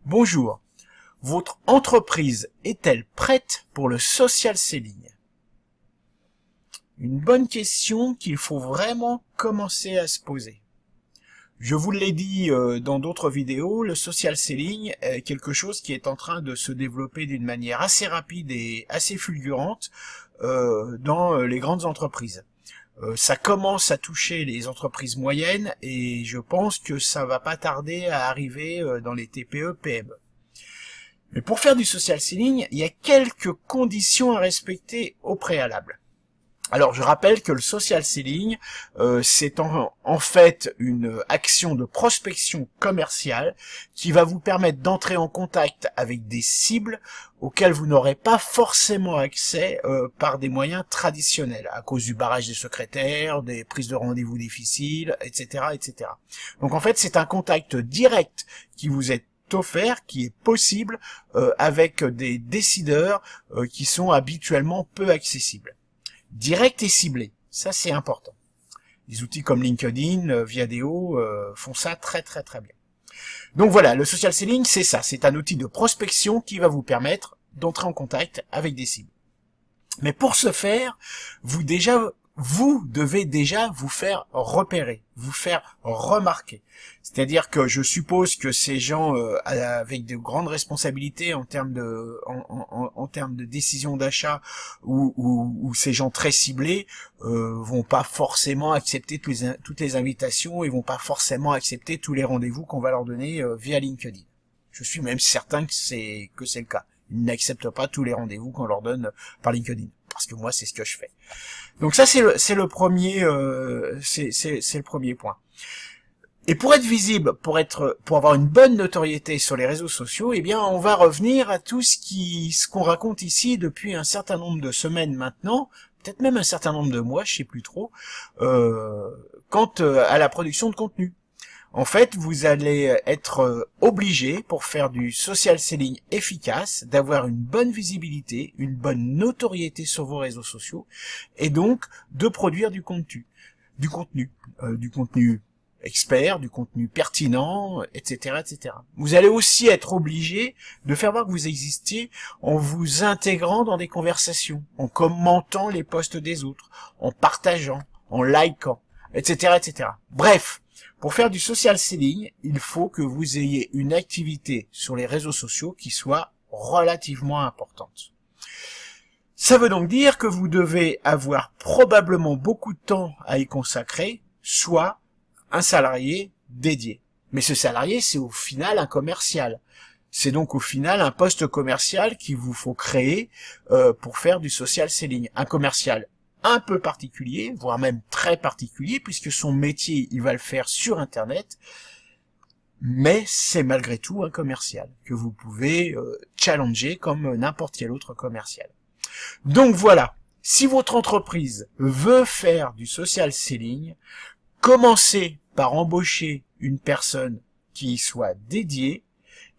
Bonjour, votre entreprise est-elle prête pour le social selling? Une bonne question qu'il faut vraiment commencer à se poser. Je vous l'ai dit dans d'autres vidéos, le social selling est quelque chose qui est en train de se développer d'une manière assez rapide et assez fulgurante dans les grandes entreprises. Ça commence à toucher les entreprises moyennes et je pense que ça va pas tarder à arriver dans les TPE-PME. Mais pour faire du social selling, il y a quelques conditions à respecter au préalable. Alors je rappelle que le social selling, c'est en fait une action de prospection commerciale qui va vous permettre d'entrer en contact avec des cibles auxquelles vous n'aurez pas forcément accès par des moyens traditionnels, à cause du barrage des secrétaires, des prises de rendez-vous difficiles, etc., etc. Donc en fait c'est un contact direct qui vous est offert, qui est possible avec des décideurs qui sont habituellement peu accessibles. Direct et ciblé, ça c'est important. Des outils comme LinkedIn, Viadeo font ça très bien. Donc voilà, le social selling c'est ça, c'est un outil de prospection qui va vous permettre d'entrer en contact avec des cibles. Mais pour ce faire, vous devez déjà vous faire repérer, vous faire remarquer. C'est-à-dire que je suppose que ces gens avec de grandes responsabilités en termes de décision d'achat ou ces gens très ciblés vont pas forcément accepter toutes les invitations et vont pas forcément accepter tous les rendez-vous qu'on va leur donner via LinkedIn. Je suis même certain que c'est le cas. Ils n'acceptent pas tous les rendez-vous qu'on leur donne par LinkedIn, parce que moi c'est ce que je fais. Donc ça c'est le premier point. Et pour être visible, pour avoir une bonne notoriété sur les réseaux sociaux, eh bien on va revenir à tout ce qu'on raconte ici depuis un certain nombre de semaines maintenant, peut-être même un certain nombre de mois, je sais plus trop, quant à la production de contenu. En fait, vous allez être obligé, pour faire du social selling efficace, d'avoir une bonne visibilité, une bonne notoriété sur vos réseaux sociaux, et donc de produire du contenu expert, du contenu pertinent, etc., etc. Vous allez aussi être obligé de faire voir que vous existez en vous intégrant dans des conversations, en commentant les posts des autres, en partageant, en likant, etc., etc. Bref. Pour faire du social selling, il faut que vous ayez une activité sur les réseaux sociaux qui soit relativement importante. Ça veut donc dire que vous devez avoir probablement beaucoup de temps à y consacrer, soit un salarié dédié. Mais ce salarié, c'est au final un commercial. C'est donc au final un poste commercial qu'il vous faut créer pour faire du social selling. Un commercial un peu particulier, voire même très particulier, puisque son métier, il va le faire sur Internet, mais c'est malgré tout un commercial, que vous pouvez challenger comme n'importe quel autre commercial. Donc voilà, si votre entreprise veut faire du social selling, commencez par embaucher une personne qui y soit dédiée,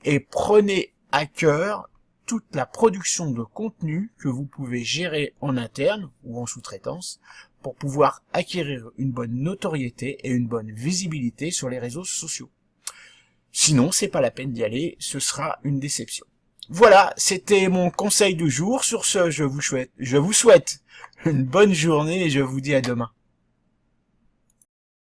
et prenez à cœur toute la production de contenu que vous pouvez gérer en interne ou en sous-traitance pour pouvoir acquérir une bonne notoriété et une bonne visibilité sur les réseaux sociaux. Sinon, c'est pas la peine d'y aller, ce sera une déception. Voilà, c'était mon conseil du jour. Sur ce, je vous souhaite une bonne journée et je vous dis à demain.